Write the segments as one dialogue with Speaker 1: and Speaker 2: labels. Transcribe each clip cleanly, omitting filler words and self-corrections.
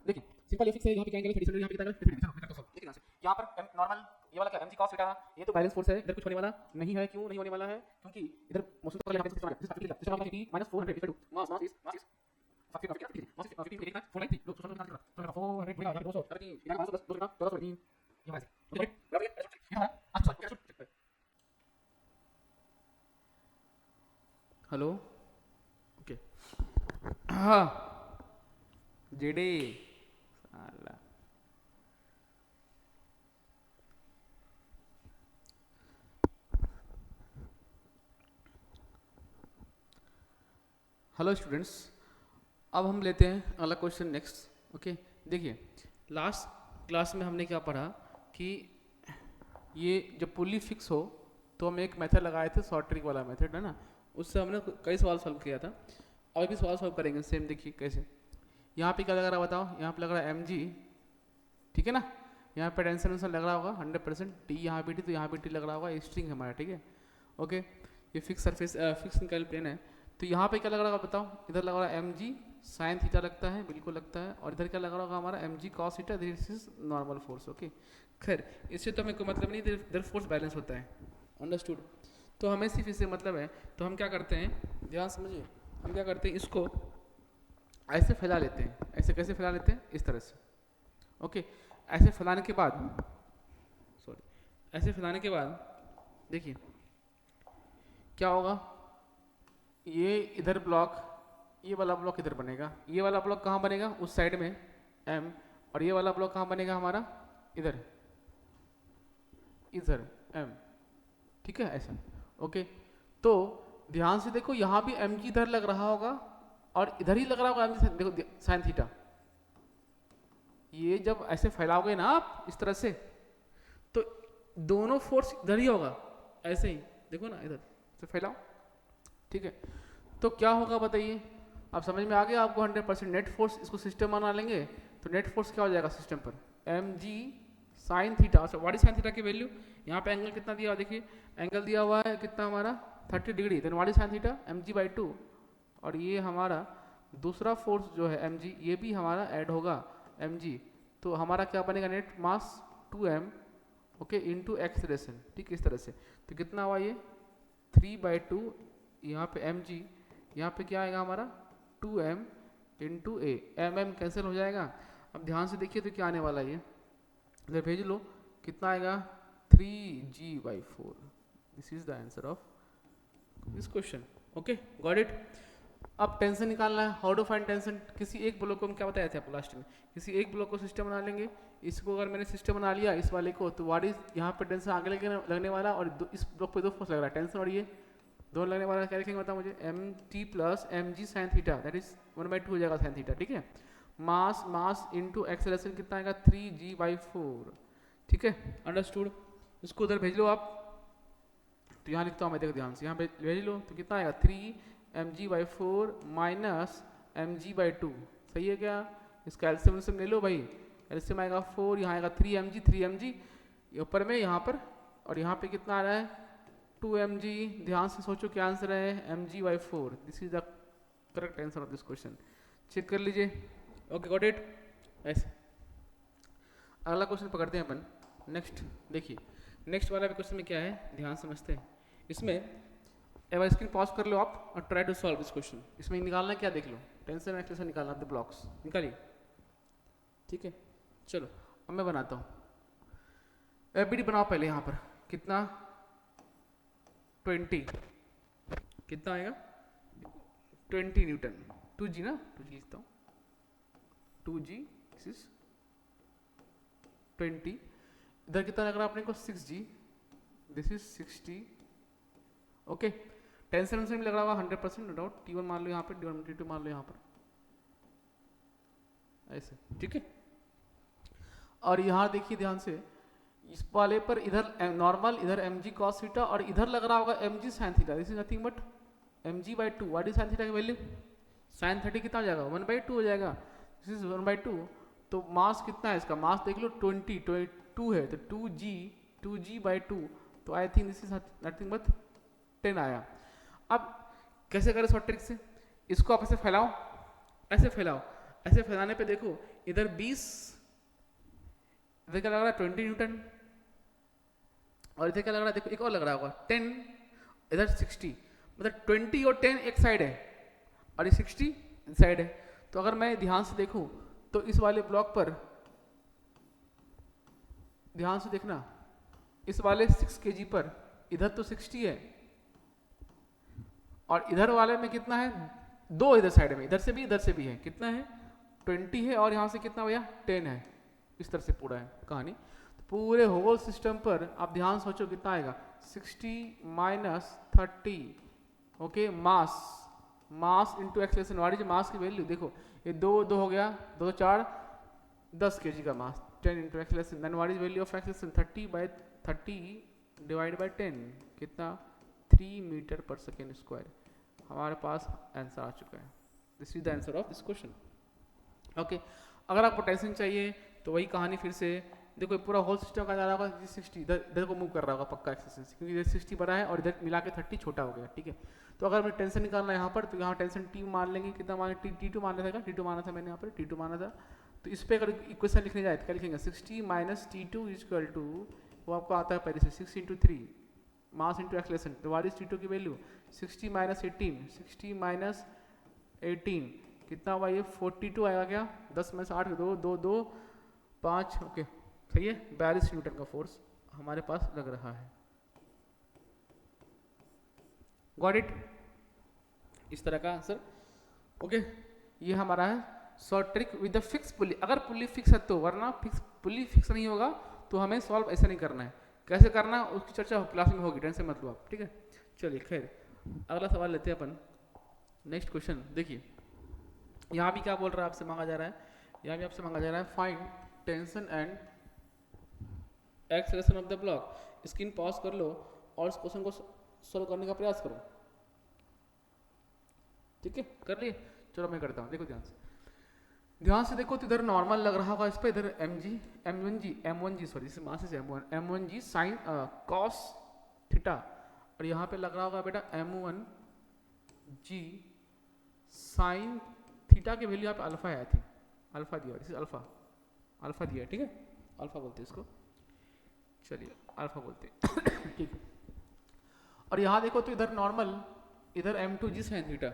Speaker 1: देखिए सिंपल ये फिक्स है, यहाँ पे क्या एंगल है 30 डिग्री, यहाँ पे कितना एंगल है 30 डिग्री। चलो देखिए यहाँ से, यहाँ पर नॉर्मल ये वाला क्या mg cos थीटा, ये तो बैलेंस फोर्स है, इधर कुछ होने वाला नहीं है। क्यों नहीं होने वाला है? क्योंकि इधर मोशन तो यहाँ पे सिस्टम आ गया, सिस्टम आ गया minus 400 equal to mass is 50 mass 493 लो 493 गुणा 200 13 यहाँ 510 2 गुणा 1403 ये वाला ओके बराबर है। ये हमारा अच्छा क्या चेक कर। हेलो ओके हाँ जेडे साला हेलो स्टूडेंट्स, अब हम लेते हैं अगला क्वेश्चन नेक्स्ट। ओके देखिए लास्ट क्लास में हमने क्या पढ़ा कि ये जब पुली फिक्स हो तो हम एक मेथड लगाए थे, शॉर्ट ट्रिक वाला मेथड है ना, उससे हमने कई सवाल सॉल्व किया था। और भी सवाल सॉल्व करेंगे सेम। देखिए कैसे, यहाँ पे क्या लग रहा है बताओ, यहाँ पे लग रहा है mg, ठीक है ना, यहाँ पे टेंशन वेंशन लग रहा होगा 100%, टी यहाँ पे टी तो यहाँ पे टी लग रहा होगा, ये स्ट्रिंग है हमारा, ठीक है। ओके ये fix surface fix inclined plane है। तो यहाँ पे क्या लग रहा होगा बताओ, इधर लग रहा है mg साइन थीटा लगता है, बिल्कुल लगता है। और इधर क्या लग रहा होगा हमारा mg cos theta, this is normal force. Okay खैर इससे तो हमें कोई मतलब नहीं, इधर फोर्स बैलेंस होता है, अंडरस्टूड। तो हमें सिर्फ इससे मतलब है, तो हम क्या करते हैं, ध्यान समझिए, हम क्या करते हैं इसको ऐसे फैला लेते हैं। ऐसे कैसे फैला लेते हैं? इस तरह से। ओके ऐसे फैलाने के बाद, सॉरी, ऐसे फैलाने के बाद देखिए क्या होगा, ये इधर ब्लॉक, ये वाला ब्लॉक इधर बनेगा, ये वाला ब्लॉक कहाँ बनेगा? उस साइड में m, और ये वाला ब्लॉक कहाँ बनेगा हमारा? इधर इधर m, ठीक है ऐसा। ओके तो ध्यान से देखो, यहाँ भी mg इधर लग रहा होगा और इधर ही लग रहा होगा mg, देखो साइन थीटा। ये जब ऐसे फैलाओगे ना आप इस तरह से, तो दोनों फोर्स इधर ही होगा, ऐसे ही देखो ना, इधर से फैलाओ, ठीक है। तो क्या होगा बताइए, आप समझ में आ गया आपको 100%। नेट फोर्स, इसको सिस्टम बना लेंगे तो नेट फोर्स क्या हो जाएगा सिस्टम पर, mg sine theta. What is sine theta की वैल्यू, यहाँ पे एंगल कितना दिया हुआ देखिए, एंगल दिया हुआ है कितना हमारा 30 degree, then what is sine theta mg/2। और ये हमारा दूसरा फोर्स जो है mg, ये भी हमारा ऐड होगा mg, तो हमारा क्या बनेगा नेट मास 2m ओके इंटू एक्सलेशन, ठीक इस तरह से। तो कितना हुआ ये 3/2, यहाँ पे mg, यहाँ पे क्या आएगा हमारा 2m इंटू ए, mm कैंसिल हो जाएगा। अब ध्यान से देखिए तो क्या आने वाला है, ये इधर भेज लो, कितना आएगा 3g/4। This is the answer of this question. Okay got it. अब टेंशन निकालना है, हाउ टू फाइंड टेंशन। किसी एक ब्लॉक को हम क्या बताया थे आपको लास्ट में, किसी एक ब्लॉक को सिस्टम बना लेंगे। इसको अगर मैंने सिस्टम बना लिया इस वाले को, तो व्हाट इज यहाँ पे टेंशन आगे लगने वाला, और इस ब्लॉक पे दो फोर्स लग रहा है, टेंशन और ये दोनों लगने वाला, क्या लिखेंगे बताओ मुझे, mt plus mg sine theta, that is 1/2 हो जाएगा साइन थीटा, ठीक है। मास मास इंटू एक्सेलरेशन कितना आएगा 3g/4, ठीक है अंडरस्टूड। इसको उधर भेज लो आप, तो यहाँ लिखता हूँ मैं, देखो ध्यान से, यहाँ पे भेज लो तो कितना आएगा 3mg/4 माइनस mg/2, सही है क्या। इसका एलसीएम ले लो भाई, एलसीएम आएगा 4, यहाँ आएगा 3mg ऊपर में यहाँ पर, और यहाँ पे कितना आ रहा है 2mg। ध्यान से सोचो क्या आंसर है mg/4, this is the correct answer of this question, check कर लीजिए। Okay got it. ऐसे अगला क्वेश्चन पकड़ते हैं अपन नेक्स्ट। देखिए नेक्स्ट वाला क्वेश्चन में क्या है, ध्यान समझते हैं। इसमें एक बार स्क्रीन पॉज कर लो आप और try to solve this question. इसमें निकालना क्या देख लो, टेंशन एक्सलेशन निकालना, द ब्लॉक्स निकालिए, ठीक है। चलो अब मैं बनाता हूँ, एफबीडी बनाओ पहले। यहाँ पर कितना 20, कितना आएगा 20 न्यूटन, 2g ना, 2g लिखता हूँ, 2g दिस इज 20, इधर कितना लग रहा है अपने को 6g, this is 60। Okay tension से भी लग रहा होगा 100% नो डाउट, T1 मान लो यहाँ पर, T1 T2 मान लो यहाँ पर, ऐसे ठीक है। और यहाँ देखिए ध्यान से, इस वाले पर इधर नॉर्मल, इधर mg cos थीटा, और इधर लग रहा होगा mg sin theta, this is nothing but mg/2। What is sin theta की वैल्यू, sin 30 कितना हो जाएगा 1/2 हो जाएगा, दिस इज 1/2। तो मास कितना है इसका, मास देख लो 22 है, तो 2g/2, तो I think this is nothing but 10 आया। अब कैसे करें शॉर्ट ट्रिक से, इसको आप ऐसे फैलाओ, ऐसे फैलाओ, ऐसे फैलाने पे देखो इधर 20, इधर क्या लग रहा है 20 न्यूटन, और इधर क्या लग रहा है देखो एक और लग रहा होगा 10, इधर 60, मतलब 20 और 10 एक साइड है और ये 60 इस साइड है। तो अगर मैं ध्यान से देखूं तो इस वाले ब्लॉक पर ध्यान से देखना, इस वाले 6 kg पर इधर तो 60 है और इधर वाले में कितना है, दो इधर साइड में, इधर से भी है, कितना है 20 है और यहाँ से कितना भैया 10 है। इस तरह से पूरा है कहानी। तो पूरे होल सिस्टम पर आप ध्यान सोचो कितना आएगा 60 minus 30, okay, mass into acceleration. What is mass की वैल्यू, देखो ये दो हो गया, 2 4 10 kg का mass, 10 into acceleration, then what is value of acceleration 30 divide by 10 कितना 3 मीटर पर सेकेंड स्क्वायर। हमारे पास आंसर आ चुका है। This is the answer of this question. Okay, अगर आपको टेंशन चाहिए तो वही कहानी फिर से देखो, पूरा होल सिस्टम का जा रहा होगा 60, इधर को मूव कर रहा होगा पक्का एक्सेस, क्योंकि इधर 60 बड़ा है और इधर मिला के 30 छोटा हो गया, ठीक है। तो अगर मैं टेंशन निकालना है यहाँ पर, तो यहाँ टेंशन टी मान लेंगे, कितना मान T2 माना था, T2 माना था मैंने यहाँ पर, T2 माना था। तो इस पर अगर इक्वेशन लिखने जाए तो क्या लिखेंगे 60 माइनस T2 इक्वल टू, वो आपको आता है पहले से 6 इंटू 3 मास इंटू एक्सेलरेशन। तो व्हाट इज T2 की वैल्यू 60 माइनस 18, 60 माइनस 18 कितना हुआ ये 42 आएगा क्या, 10 में से 8 2 2 2 5, ओके सही है। 42 न्यूटन का फोर्स हमारे पास लग रहा है। गॉट इट, इस तरह का आंसर। ओके, ये हमारा है short trick with the fix pulley. अगर पुली फिक्स है तो, वरना पुली फिक्स नहीं होगा तो हमें सॉल्व ऐसे नहीं करना है। कैसे करना है उसकी चर्चा क्लास में होगी, टेंशन मत लो आप, ठीक है। चलिए खैर, अगला सवाल लेते हैं अपन। नेक्स्ट क्वेश्चन देखिए, यहाँ भी क्या बोल रहा है, आपसे मांगा जा रहा है, यहाँ भी आपसे मांगा जा रहा है find tension and acceleration of the block. Screen pause कर लो और इस क्वेश्चन को सॉल्व करने का प्रयास करो, ठीक है। कर लिए, चलो मैं करता हूँ। देखो ध्यान से देखो, तो इधर नॉर्मल लग रहा होगा इस पर, इधर m1g सॉरी, इस मास से m1g साइन कॉस थीटा, और यहाँ पे लग रहा होगा बेटा m1g साइन थीटा की वैल्यू यहाँ पे अल्फा है, थी अल्फा दिया, इसे अल्फा दिया, ठीक है, अल्फा बोलते हैं इसको, चलिए अल्फा बोलते हैं ठीक है। और यहाँ देखो तो इधर नॉर्मल, इधर m2g साइन थीटा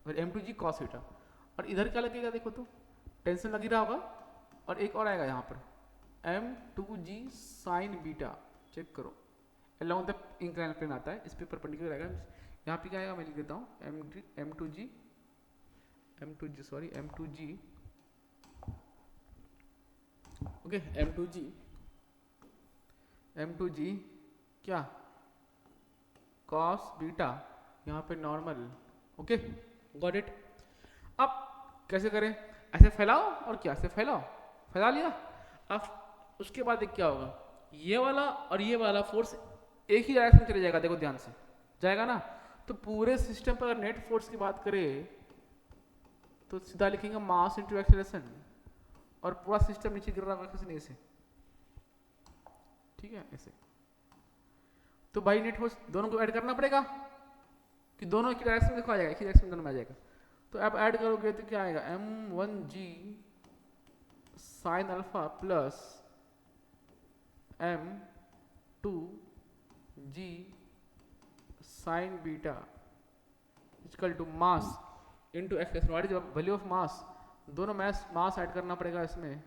Speaker 1: और m2g कॉस थीटा, और इधर क्या लगेगा देखो तो टेंशन लग ही रहा होगा, और एक और आएगा यहाँ पर m2g साइन बीटा, चेक करो अलोंग द इंक्लाइन प्लेन आता है, इस पे परपेंडिकुलर आएगा। यहाँ पे क्या आएगा, मैं लिख देता हूँ m2g ओके, m2g क्या कॉस बीटा, यहाँ पे नॉर्मल, ओके गॉट इट। अब कैसे करें, ऐसे फैलाओ और क्या, ऐसे फैला लिया। अब उसके बाद एक क्या होगा, ये वाला और ये वाला फोर्स एक ही डायरेक्शन में चले जाएगा, देखो ध्यान से जाएगा ना। तो पूरे सिस्टम पर अगर नेट फोर्स की बात करें तो सीधा लिखेंगे मास इंटू एक्सेलरेशन, और पूरा सिस्टम नीचे गिर रहा है ऐसे, ठीक है ऐसे। तो भाई नेट फोर्स दोनों को ऐड करना पड़ेगा कि दोनों एक डायरेक्शन में देखो आ जाएगा, एक ही डायरेक्शन में दोनों में आ जाएगा। तो अब ऐड करोगे तो क्या आएगा m1g sine alpha plus m2g sine beta equal to mass into acceleration. What is value of mass, दोनों मास ऐड करना पड़ेगा इसमें,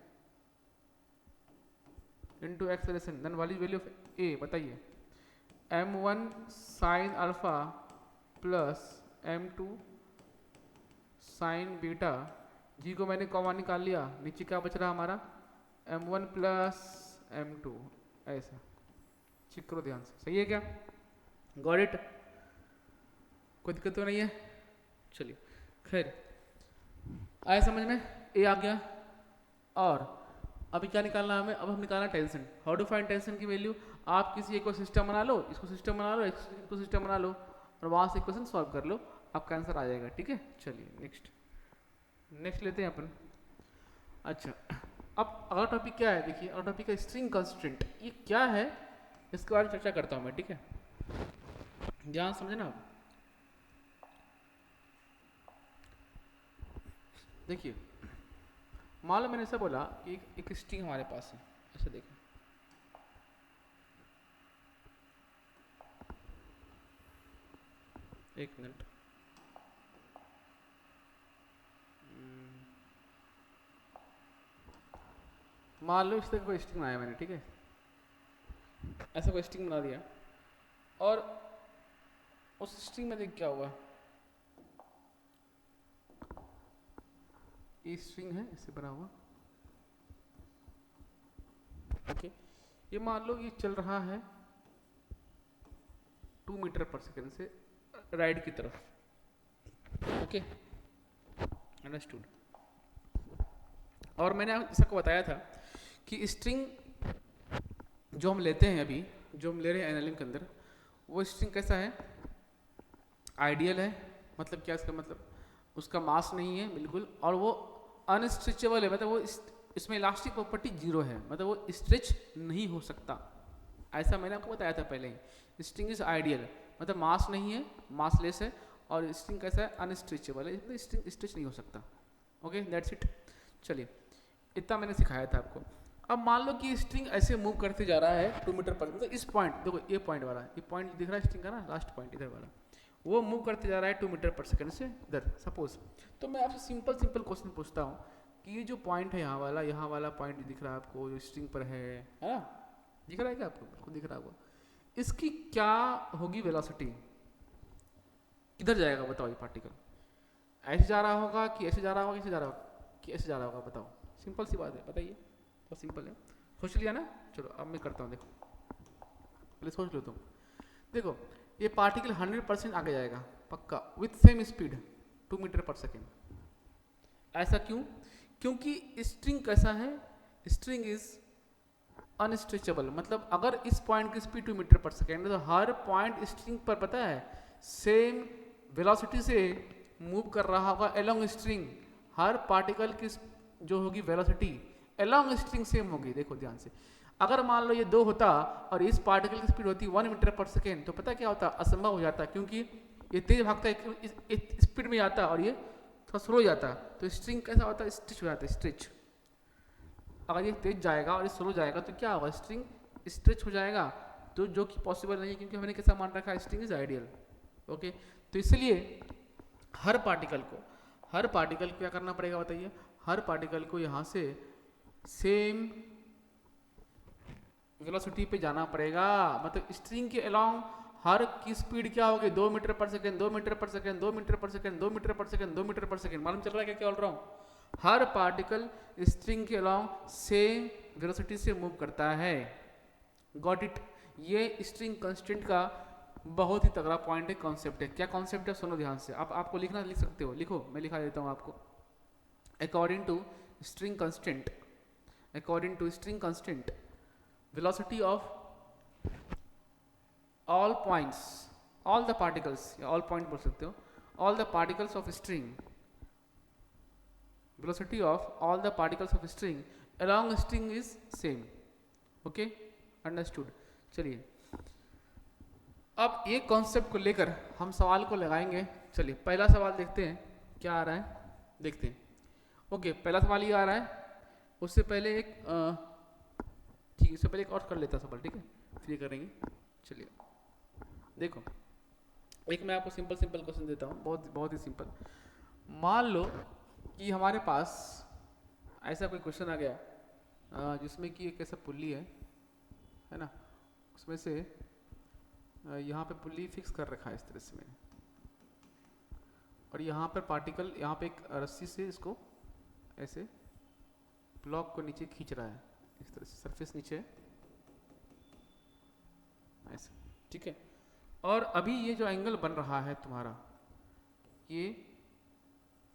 Speaker 1: into acceleration, then what is value of a, बताइए m1 sine alpha plus m2 sine beta, g को मैंने common निकाल लिया, नीचे क्या बच रहा हमारा m1 प्लस m2, ऐसा चेक करो ध्यान से, सही है क्या, गॉट इट, कोई दिक्कत तो नहीं है। चलिए खैर आया समझ में, ए आ गया। और अभी क्या निकालना है हमें, अब हम निकालना tension. How to find tension की वैल्यू, आप किसी एक को सिस्टम बना लो, इसको सिस्टम बना लो, इसको सिस्टम बना लो, और वहां से इक्वेशन सॉल्व कर लो, आपका आंसर आ जाएगा, ठीक है। चलिए नेक्स्ट लेते हैं अपन। अच्छा, अब अगला टॉपिक क्या है, देखिए अगला टॉपिक है स्ट्रिंग कंस्ट्रेंट। ये क्या है इसके बारे में चर्चा करता हूं मैं, ठीक है, ध्यान समझे ना आप। देखिए मान लो मैंने ऐसा बोला कि एक स्ट्रिंग हमारे पास है, ऐसा देखो, एक मिनट, मान लो इस तरह कोई स्ट्रिंग बनाया मैंने, ठीक है, ऐसा कोई स्ट्रिंग बना दिया, और उस स्ट्रिंग में देख क्या हुआ, ये स्ट्रिंग है इससे बना हुआ, ओके, ये मान लो ये चल रहा है 2 मीटर पर सेकेंड से राइट की तरफ, ओके, अंडरस्टूड। और मैंने सबको बताया था कि स्ट्रिंग जो हम लेते हैं अभी, जो हम ले रहे हैं एनालिम के अंदर, वो स्ट्रिंग कैसा है, आइडियल है, मतलब क्या इसका मतलब, उसका मास नहीं है बिल्कुल, और वो अनस्ट्रेचेबल है, मतलब वो इसमें इलास्टिक प्रॉपर्टी 0 है, मतलब वो स्ट्रेच नहीं हो सकता, ऐसा मैंने आपको बताया था पहले ही। स्ट्रिंग इज आइडियल, मतलब मास नहीं है, मासलेस है, और स्ट्रिंग कैसा है, अनस्ट्रेचेबल है, मतलब स्ट्रिंग स्ट्रेच नहीं हो सकता, ओके, दैट्स इट। चलिए इतना मैंने सिखाया था आपको। अब मान लो कि स्ट्रिंग ऐसे मूव करते जा रहा है 2 मीटर पर, मतलब इस पॉइंट देखो, ये पॉइंट वाला, ये पॉइंट दिख रहा है स्ट्रिंग का ना, लास्ट पॉइंट इधर वाला, वो मूव करते जा रहा है 2 मीटर पर सेकंड से इधर सपोज। तो मैं आपसे सिंपल क्वेश्चन पूछता हूँ कि ये जो पॉइंट है यहाँ वाला पॉइंट दिख रहा है आपको, जो स्ट्रिंग पर है ना, दिख रहा है क्या आपको दिख रहा होगा, इसकी क्या होगी वेलोसिटी, किधर जाएगा बताओ ये पार्टिकल, ऐसे जा रहा होगा कि ऐसे जा रहा होगा, ऐसे जा रहा होगा कि ऐसे जा रहा होगा, बताओ, सिंपल सी बात है, बताइए, बहुत सिंपल है, सोच लिया ना, चलो अब मैं करता हूँ, देखो पहले सोच लो तुम, देखो ये पार्टिकल 100% आगे जाएगा पक्का, विथ सेम स्पीड 2 मीटर पर सेकेंड, ऐसा क्यों, क्योंकि स्ट्रिंग कैसा है, स्ट्रिंग इज अनस्ट्रेचेबल, मतलब अगर इस पॉइंट की स्पीड 2 मीटर पर सेकेंड है, तो हर पॉइंट स्ट्रिंग पर पता है सेम वेलोसिटी से मूव कर रहा होगा अलोंग स्ट्रिंग, हर पार्टिकल की जो होगी वेलोसिटी अलोंग स्ट्रिंग सेम होगी, देखो ध्यान से, अगर मान लो ये 2 होता और इस पार्टिकल की स्पीड होती 1 मीटर पर सेकेंड, तो पता क्या होता, असंभव हो जाता, क्योंकि ये तेज भागता है इस स्पीड में जाता और ये थोड़ा स्लो जाता, तो स्ट्रिंग कैसा होता है, स्ट्रेच हो जाता है, स्ट्रेच, अगर ये तेज जाएगा और ये स्लो जाएगा तो क्या होगा, स्ट्रिंग स्ट्रेच हो जाएगा, तो जो कि पॉसिबल नहीं है, क्योंकि हमने कैसा मान रखा है, स्ट्रिंग इज आइडियल, ओके। तो इसलिए हर पार्टिकल को क्या करना पड़ेगा बताइए, हर पार्टिकल को यहाँ से सेम वेलोसिटी पे जाना पड़ेगा, मतलब स्ट्रिंग के अलोंग हर की स्पीड क्या होगी, 2 मीटर पर सेकेंड, 2 मीटर पर सेकेंड, 2 मीटर पर सेकेंड, 2 मीटर पर सेकेंड, 2 मीटर पर सेकेंड, मालूम चल रहा है क्या क्या बोल रहा हूँ, हर पार्टिकल स्ट्रिंग के अलोंग सेम वेलोसिटी से मूव करता है, गॉट इट। ये स्ट्रिंग कांस्टेंट का बहुत ही तगड़ा पॉइंट है, कॉन्सेप्ट है, क्या कॉन्सेप्ट है सुनो ध्यान से, आप आपको लिखना लिख सकते हो, लिखो मैं लिखा देता हूँ आपको, according to string constant velocity of all points, all the particles, या all point बोल सकते हो, all the particles of string, velocity of all the particles of string along string is same, okay, understood। चलिए अब एक concept को लेकर हम सवाल को लगाएंगे, चलिए पहला सवाल देखते हैं क्या आ रहा है, देखते हैं, ओके पहला सवाल ये आ रहा है, उससे पहले एक ठीक है, इससे पहले एक और कर लेता सवाल, ठीक है, फिर करेंगे। चलिए देखो, एक मैं आपको सिंपल क्वेश्चन देता हूँ, बहुत ही सिंपल, मान लो कि हमारे पास ऐसा कोई क्वेश्चन आ गया जिसमें कि एक ऐसा पुल्ली है ना, उसमें से यहाँ पे पुल्ली फिक्स कर रखा है इस तरह से मैंने, और यहाँ पर पार्टिकल, यहाँ पे एक रस्सी से इसको ऐसे ब्लॉक को नीचे खींच रहा है, इस तरह से सरफेस नीचे ऐसे, ठीक है, और अभी ये जो एंगल बन रहा है तुम्हारा, ये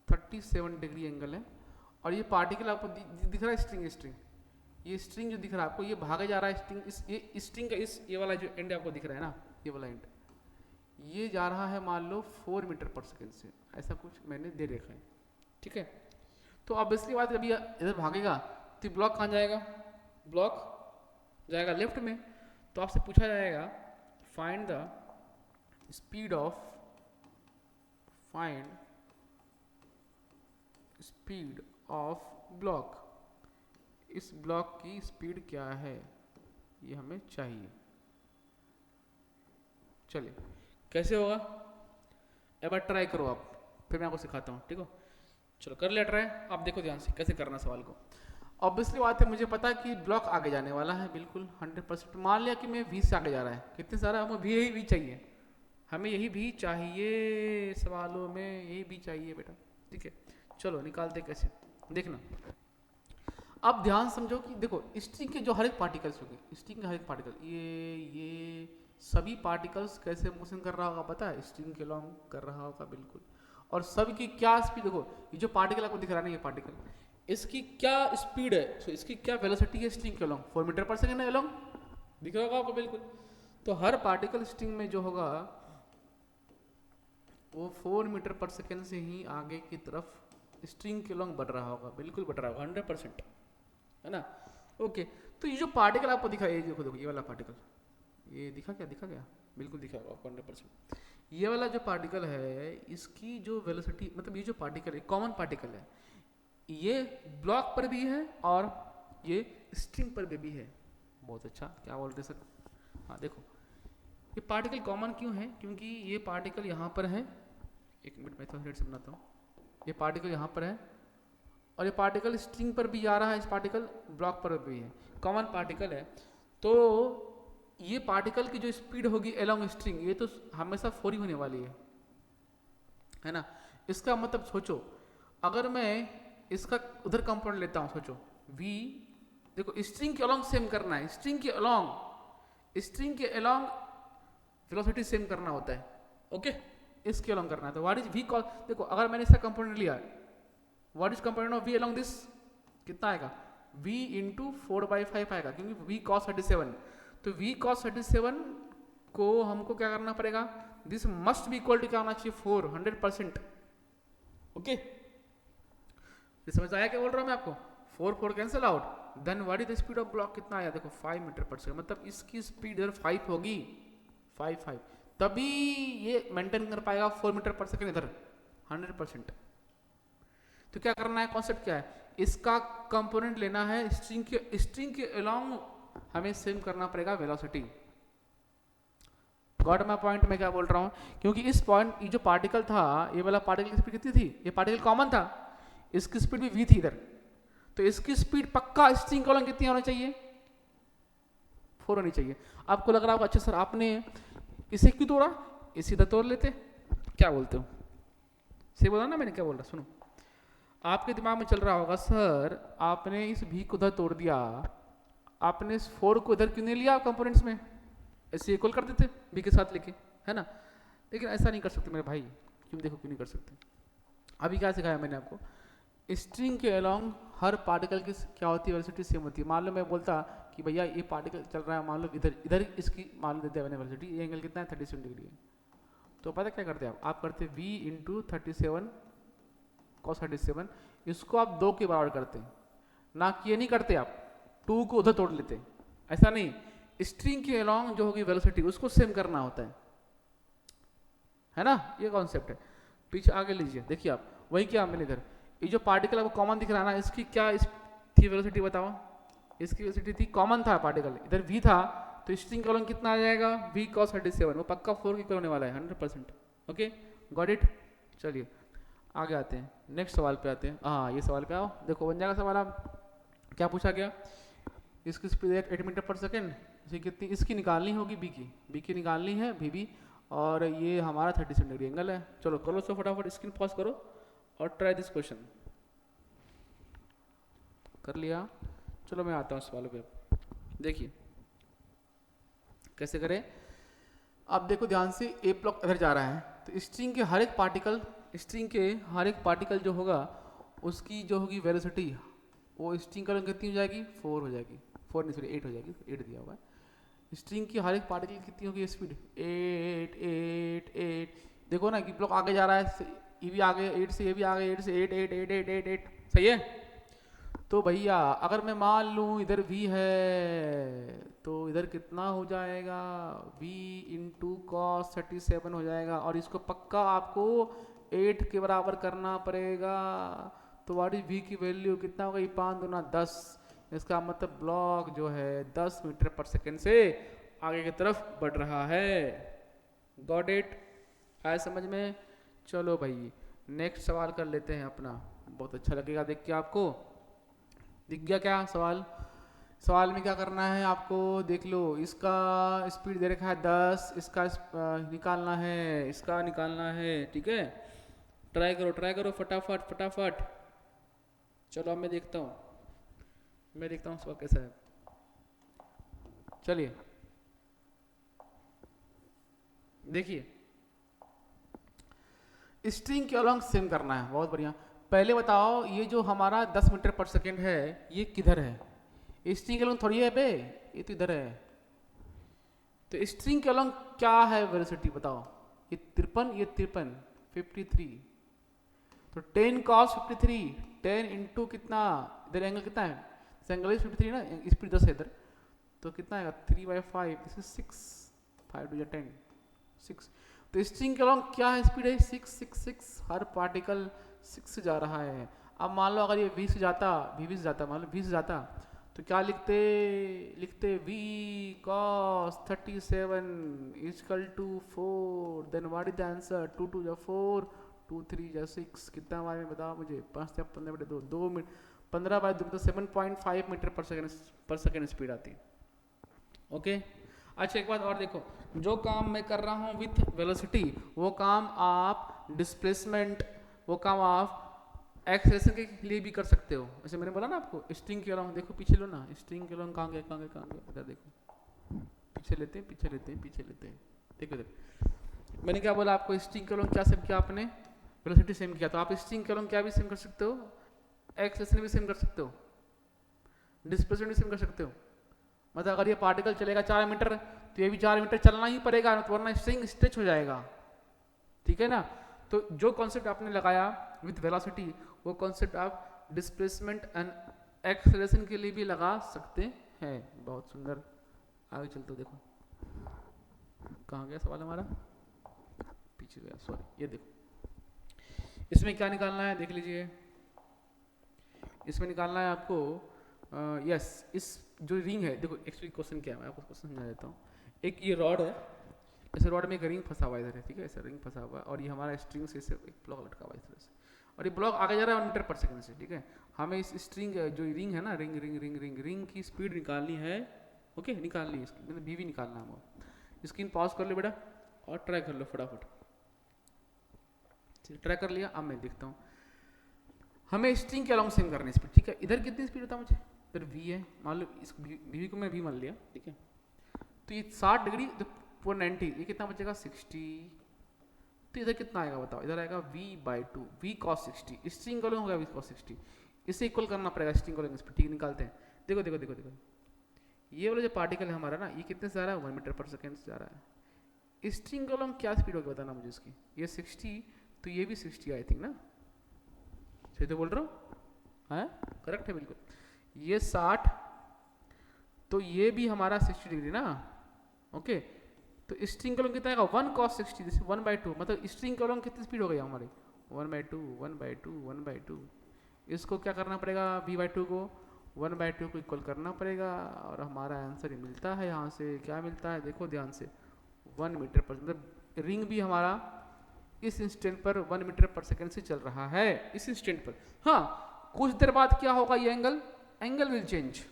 Speaker 1: 37 डिग्री एंगल है, और ये पार्टिकल आपको दिख रहा है स्ट्रिंग, ये स्ट्रिंग जो दिख रहा है आपको, ये भागे जा रहा है स्ट्रिंग, ये स्ट्रिंग का ये वाला जो एंड आपको दिख रहा है ना, ये वाला एंड, ये जा रहा है मान लो 4 मीटर पर सेकेंड से, ऐसा कुछ मैंने दे रखा है, ठीक है। तो ऑब्वियसली बात, जब ये इधर भागेगा तो ब्लॉक कहाँ जाएगा, ब्लॉक जाएगा लेफ्ट में, तो आपसे पूछा जाएगा find the speed of block, इस ब्लॉक की स्पीड क्या है ये हमें चाहिए। चलिए कैसे होगा, एक बार ट्राई करो आप, फिर मैं आपको सिखाता हूँ, ठीक हो। चलो कर लिया ट्राई, आप देखो ध्यान से कैसे करना सवाल को। ऑब्वियसली बात है, मुझे पता है कि ब्लॉक आगे जाने वाला है बिल्कुल 100%। मान लिया कि मैं V से आगे जा रहा है, कितने सारा हमें भी यही V चाहिए, हमें यही भी चाहिए, सवालों में यही भी चाहिए बेटा, ठीक है। चलो निकालते कैसे, देखना। अब ध्यान समझो कि देखो स्ट्रिंग के जो हर एक पार्टिकल्स होंगे, स्ट्रिंग के हर एक पार्टिकल, ये सभी पार्टिकल्स कैसे मोशन कर रहा होगा पता है, स्ट्रिंग के लॉन्ग कर रहा होगा बिल्कुल। और सब की क्या स्पीड, देखो ये जो पार्टिकल आपको दिख रहा है ना, ये पार्टिकल, इसकी क्या स्पीड है, तो इसकी क्या वेलोसिटी है स्ट्रिंग के लॉन्ग, 4 मीटर पर सेकेंड है लॉन्ग, दिख रहा होगा आपको बिल्कुल। तो हर पार्टिकल स्ट्रिंग में जो होगा वो 4 मीटर पर सेकेंड से ही आगे की तरफ स्ट्रिंग के लॉन्ग बढ़ रहा होगा, बिल्कुल बढ़ रहा होगा 100%, है ना। ओके, तो ये जो पार्टिकल आपको दिखा, ये देखो देखो ये वाला पार्टिकल, ये दिखा क्या, बिल्कुल दिखा होगा आपको 100%। ये वाला जो पार्टिकल है इसकी जो वेलोसिटी, मतलब ये जो पार्टिकल है कॉमन पार्टिकल है, ये ब्लॉक पर भी है और ये स्ट्रिंग पर भी है। बहुत अच्छा, क्या बोलते सर, हाँ देखो ये पार्टिकल कॉमन क्यों है, क्योंकि ये पार्टिकल यहाँ पर है, एक मिनट मैं थोड़ा रेट से बनाता हूँ, ये पार्टिकल यहाँ पर है और ये पार्टिकल स्ट्रिंग पर भी जा रहा है, इस पार्टिकल ब्लॉक पर भी है, कॉमन पार्टिकल है। तो ये पार्टिकल की जो स्पीड होगी अलोंग स्ट्रिंग, ये तो हमेशा 4 ही होने वाली है ना। इसका मतलब सोचो, अगर मैं इसका उधर कंपाउंड लेता हूँ, सोचो v, देखो स्ट्रिंग के अलोंग सेम करना है, स्ट्रिंग के अलोंग वेलोसिटी सेम करना होता है, ओके, इसके अलोंग करना है। तो व्हाट इज v कॉस, देखो अगर मैंने इसका कंपोनेंट लिया, what is component of v along this, कितना आएगा, v इंटू 4/5 आएगा, क्योंकि v cos 37, तो v cos 37 को हमको क्या करना पड़ेगा, this must be equal to क्या होना चाहिए, 4, 100%, ओके। समझ आया क्या बोल रहा हूँ मैं आपको, 4 cancel out, then what is the speed of block, कितना आया देखो 5 मीटर पर सेकंड, मतलब इसकी स्पीड इधर 5 होगी, 5, तभी ये मेंटेन कर पाएगा 4 मीटर पर सेकंड इधर 100%। तो क्या करना है, कॉन्सेप्ट क्या है, इसका कंपोनेंट लेना है, स्ट्रिंग के अलोंग हमें सेम करना पड़ेगा वेलोसिटी। गॉट माय पॉइंट, मैं क्या बोल रहा हूँ, क्योंकि इस पॉइंट, ये जो पार्टिकल था, ये वाला पार्टिकल की स्पीड कितनी थी, ये पार्टिकल कॉमन था, इसकी स्पीड भी v थी इधर, तो इसकी स्पीड पक्का स्ट्रिंग के अलोंग कितनी होनी चाहिए, 4 होनी चाहिए। आपको लग रहा होगा अच्छा सर आपने इसे क्यों तोड़ा, इसे इधर तोड़ लेते, क्या बोलते हो, सही बोला ना मैंने, क्या बोल रहा, सुनो आपके दिमाग में चल रहा होगा सर आपने इस v को उधर तोड़ दिया, आपने इस 4 को इधर क्यों नहीं लिया कंपोनेंट्स में, ऐसे इक्वल कर देते v के साथ लेके, है ना। लेकिन ऐसा नहीं कर सकते मेरे भाई, क्यों, देखो क्यों नहीं कर सकते। अभी क्या सिखाया मैंने आपको, स्ट्रिंग के अलोंग हर पार्टिकल की क्या होती है, वेलोसिटी सेम होती है। मान लो मैं बोलता कि भैया ये पार्टिकल चल रहा है, मान लो इधर इसकी मान लो देते हैं वेलोसिटी, ये एंगल कितना है 37 डिग्री है, तो पता क्या करते हैं आप करते v इंटू 37 cos 37, इसको आप 2 के बराबर करते हैं, ना कि ये नहीं करते आप 2 को उधर तोड़ लेते, ऐसा नहीं, स्ट्रिंग के अलोंग जो होगी वेलोसिटी उसको सेम करना होता है ना, ये कॉन्सेप्ट है। पीछे आगे लीजिए, देखिए आप वही क्या मैंने इधर, ये जो पार्टिकल आपको कॉमन दिख रहा है ना, इसकी क्या थी वेलोसिटी बताओ, इसकी वेलोसिटी थी, कॉमन था पार्टिकल, इधर v था, तो स्ट्रिंग के अलोंग कितना आ जाएगा, v cos 37, वो पक्का 4 की इक्वल होने वाला है 100%, ओके, गॉट इट। चलिए आगे आते हैं, नेक्स्ट सवाल पे आते हैं, हाँ ये सवाल पे आओ, देखो बन जाएगा सवाल। आप क्या पूछा गया, इसकी स्पीड 8 मीटर पर सेकेंड, इसे कितनी इसकी निकालनी होगी, b की निकालनी है vb, और ये हमारा 37 डिग्री एंगल है। चलो करो सो फटाफट, स्क्रीन पॉज करो और ट्राई दिस क्वेश्चन, कर लिया। चलो मैं आता हूँ सवालों पे, देखिए कैसे करें। अब देखो ध्यान से, ए ब्लॉक इधर जा रहा है, तो स्ट्रिंग के हर एक पार्टिकल जो होगा उसकी जो होगी वेलोसिटी, वो स्ट्रिंग का कितनी हो जाएगी, 4 हो जाएगी, 4 नहीं सॉरी 8 हो जाएगी, 8 दिया हुआ है। स्ट्रिंग की हर एक पार्टिकल कितनी होगी स्पीड, 8, देखो ना कि ब्लॉक आगे जा रहा है, ये भी आगे 8 से, ये भी आगे 8 से, 8, सही है। तो भैया अगर मैं मान लूँ इधर v है, तो इधर कितना हो जाएगा, v इंटू cos 37 हो जाएगा, और इसको पक्का आपको 8 के बराबर करना पड़ेगा, तो व्हाट इज v की वैल्यू कितना होगा, ये 5 दूना 10, इसका मतलब ब्लॉक जो है 10 मीटर पर सेकेंड से आगे की तरफ बढ़ रहा है। गॉट इट, आया समझ में? चलो भाई नेक्स्ट सवाल कर लेते हैं अपना, बहुत अच्छा लगेगा देख के आपको। दिख गया क्या सवाल? सवाल में क्या करना है आपको, देख लो, इसका स्पीड दे रखा है 10, इसका निकालना है, इसका निकालना है, ठीक है। ट्राई करो फटाफट फटाफट। चलो अब मैं देखता हूँ सवाल कैसा है। चलिए देखिए, स्ट्रिंग के अलोंग सेम करना है, बहुत बढ़िया। पहले बताओ ये जो हमारा 10 मीटर पर सेकेंड है ये किधर है? स्ट्रिंग के अलोंग थोड़ी है बे, ये तो इधर है। तो स्ट्रिंग के अलोंग क्या है वेलोसिटी बताओ? ये 53, ये 53, तो 10 cos 53, 10 इंटू कितना, इधर एंगल कितना है, एंगल इज 53 ना, स्पीड 10 है इधर, तो कितना आएगा 3/5, दिस इज 6, 5 टू 10, 6। तो स्ट्रिंग के अलोंग क्या है स्पीड है, 6, हर पार्टिकल 6 से जा रहा है। अब मान लो अगर ये v से जाता, v से जाता, मान लो v से जाता, तो क्या लिखते v cos 37 equal to 4, then what is the answer, 2 2 4, 2 3 6, कितना हमारे में बताओ मुझे, 5 15 2 मिनट 15/2 तो 7.5 मीटर पर सेकेंड स्पीड आती है। ओके अच्छा एक बात और देखो, जो काम मैं कर रहा हूँ विथ वेलोसिटी, वो काम आप डिस्प्लेसमेंट, वो काम आप एक्सेलरेशन के लिए भी कर सकते हो। जैसे मैंने बोला ना आपको, स्ट्रिंग के अलोंग, देखो पीछे लो ना, स्ट्रिंग के अलोंग कहाँ गए, इधर देखो, पीछे लेते हैं, देखो मैंने क्या बोला आपको, स्ट्रिंग के अलोंग क्या सेम किया आपने, वेलोसिटी सेम किया, तो आप स्ट्रिंग के अलोंग क्या भी सेम कर सकते हो, एक्सेलरेशन भी सेम कर सकते हो, डिस्प्लेसमेंट भी सेम कर सकते हो। मतलब अगर ये पार्टिकल चलेगा 4 मीटर तो ये भी 4 मीटर चलना ही पड़ेगा, वरना स्ट्रिंग स्ट्रेच हो जाएगा, ठीक है ना। तो जो कॉन्सेप्ट आपने लगाया विथ वेलोसिटी, वो कॉन्सेप्ट आप डिस्प्लेसमेंट एंड एक्सेलरेशन के लिए भी लगा सकते हैं। बहुत सुंदर, आगे चलते हो, देखो कहाँ गया सवाल हमारा, पीछे गया, सॉरी। ये देखो इसमें क्या निकालना है, देख लीजिए, इसमें निकालना है आपको यस इस जो रिंग है, देखो एक्चुअली क्वेश्चन क्या है, मैं आपको क्वेश्चन समझा देता हूँ। एक ये रॉड है, ऐसे रॉड में एक रिंग फंसा हुआ है इधर है, ठीक है, ऐसा रिंग फंसा हुआ है, और ये हमारा स्ट्रिंग से एक ब्लॉक लटका हुआ है इस तरह से, और ये ब्लॉक आगे जा रहा है 1 मीटर पर सेकंड से, ठीक है। हमें इस स्ट्रिंग जो रिंग है ना, रिंग की स्पीड निकालनी है, ओके, निकालनी है इसकी, मतलब भी निकालना है। वो स्क्रीन पॉज कर लो बेटा और ट्राई कर लो फटाफट, ट्राई कर लिया। अब मैं देखता हूँ, हमें स्ट्रिंग के अलोंग सेम करनी स्पीड, ठीक है। इधर कितनी स्पीड होता है मुझे, इधर v है, मान लो इस v को मैं v मान लिया, ठीक है। तो ये 60 डिग्री, तो 490, ये कितना बचेगा 60, तो इधर कितना आएगा बताओ, इधर आएगा v/2, v cos 60, स्ट्रिंग के अलोंग होगा v cos 60, इसे इक्वल करना पड़ेगा स्ट्रिंग के अलोंग स्पीड, ठीक, निकालते हैं। देखो ये वाला जो पार्टिकल है हमारा ना, ये कितने से जा रहा है, 1 मीटर पर सेकेंड से जा रहा है। स्ट्रिंग के अलोंग क्या स्पीड होगी बताना मुझे इसकी, ये 60, तो ये भी 60 आई थिंक ना, सही तो बोल रहा हूँ, है करेक्ट है बिल्कुल। ये 60, तो ये भी हमारा 60 डिग्री ना, ओके। तो स्ट्रिंग के अलोंग कितना आएगा, 1 cos 60, दिस 1/2, मतलब स्ट्रिंग के अलोंग कितनी स्पीड हो गई हमारी, 1/2। इसको क्या करना पड़ेगा, v/2 को 1/2 को इक्वल करना पड़ेगा, और हमारा आंसर ही मिलता है। यहाँ से क्या मिलता है, देखो ध्यान से, 1 मीटर पर, मतलब रिंग भी हमारा इस इंस्टेंट पर 1 मीटर पर सेकेंड से चल रहा है, इस इंस्टेंट पर। हाँ, कुछ देर बाद क्या होगा, ये एंगल विल चेंज,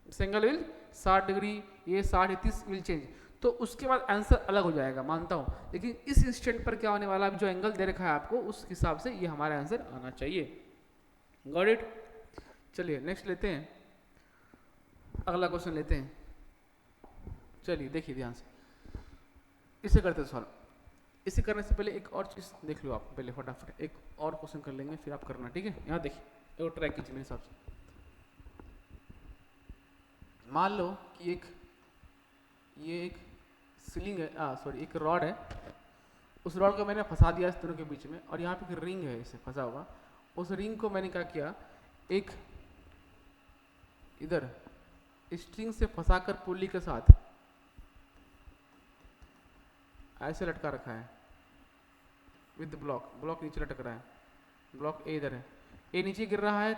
Speaker 1: इस एंगल विल 60 डिग्री, ये 60 30 विल चेंज, तो उसके बाद आंसर अलग हो जाएगा, मानता हूँ। लेकिन इस इंस्टेंट पर क्या होने वाला, जो एंगल दे रखा है आपको, उस हिसाब से ये हमारा आंसर आना चाहिए। Got it. चलिए नेक्स्ट लेते हैं, अगला क्वेश्चन लेते हैं। चलिए देखिए ध्यान से, इसे करते हैं सॉल्व। इसे करने से पहले एक और चीज़ देख लो आप, पहले फटाफट एक और क्वेश्चन कर लेंगे, फिर आप करना, ठीक है। यहाँ देखिए, एक ट्रैक कीजिए मेरे हिसाब से। मान लो कि ये एक सीलिंग है, सॉरी एक रॉड है, उस रॉड को मैंने फंसा दिया इस दोनों के बीच में, और यहाँ पे एक रिंग है इसे फंसा हुआ। उस रिंग को मैंने क्या किया, एक इधर स्ट्रिंग से फंसाकर पुल्ली के साथ ऐसे लटका रखा है विद ब्लॉक नीचे लटक रहा है, ब्लॉक ए इधर है। ये नीचे गिर रहा है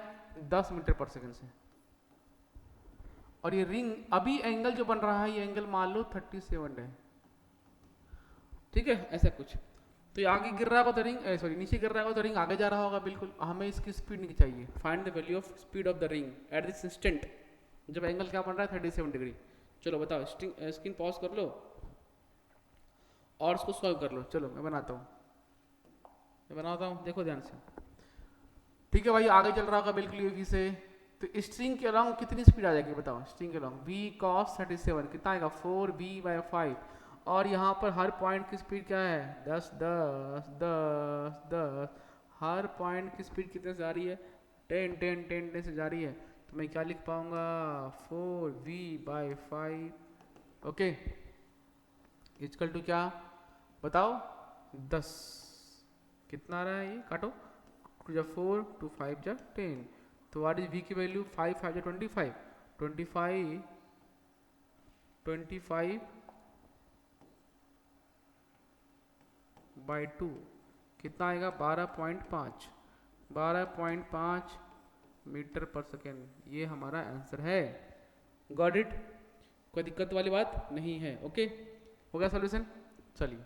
Speaker 1: 10 मीटर पर सेकंड से, और ये रिंग अभी एंगल जो बन रहा है ये एंगल मान लो 37 है, ठीक है, ऐसा कुछ। तो ये आगे गिर रहा होगा तो रिंग, सॉरी नीचे गिर रहा होगा तो रिंग आगे जा रहा होगा बिल्कुल। हमें इसकी स्पीड नहीं चाहिए, find the value of speed of the ring at this instant, जब एंगल क्या बन रहा है 37 डिग्री। चलो बताओ, स्क्रीन पॉज कर लो और उसको सॉल्व कर लो। चलो मैं बनाता हूँ, देखो ध्यान से। ठीक है भाई, आगे चल रहा होगा बिल्कुल यूवी से, तो स्ट्रिंग के अलॉन्ग कितनी स्पीड आ जाएगी बताओ? स्ट्रिंग के अलॉन्ग v cos 37 कितना आएगा 4v/5, और यहाँ पर हर पॉइंट की स्पीड क्या है 10 10 10 10, हर पॉइंट की स्पीड कितने से जा रही है 10 10 10 10 से जा रही है। तो मैं क्या लिख पाऊंगा 4v/5, ओके, इक्वल टू क्या बताओ 10, कितना आ रहा है ये, काटो, 2 जा 4 2 5 जा 10, तो व्हाट इज v की वैल्यू 5 5 जा 25 25 25/2 कितना आएगा 12.5 मीटर पर सेकेंड, ये हमारा आंसर है। Got it? कोई दिक्कत वाली बात नहीं है, ओके, हो गया सॉल्यूशन। चलिए